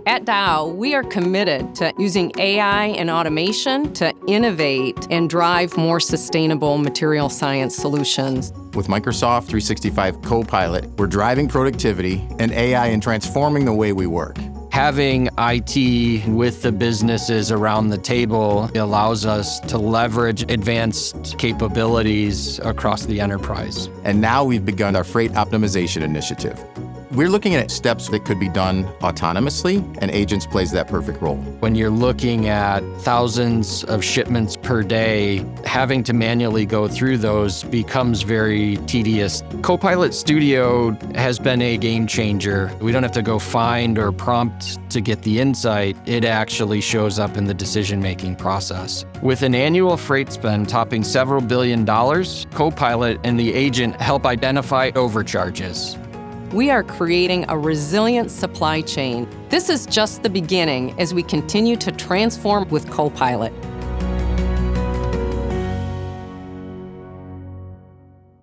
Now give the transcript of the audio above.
At Dow, we are committed to using AI and automation to innovate and drive more sustainable material science solutions. With Microsoft 365 Copilot, we're driving productivity and AI and transforming the way we work. Having IT with the businesses around the table allows us to leverage advanced capabilities across the enterprise. And now we've begun our freight optimization initiative. We're looking at steps that could be done autonomously, and Agents plays that perfect role. When you're looking at thousands of shipments per day, having to manually go through those becomes very tedious. Copilot Studio has been a game changer. We don't have to go find or prompt to get the insight. It actually shows up in the decision-making process. With an annual freight spend topping several $billion, Copilot and the agent help identify overcharges. We are creating a resilient supply chain. This is just the beginning as we continue to transform with Copilot.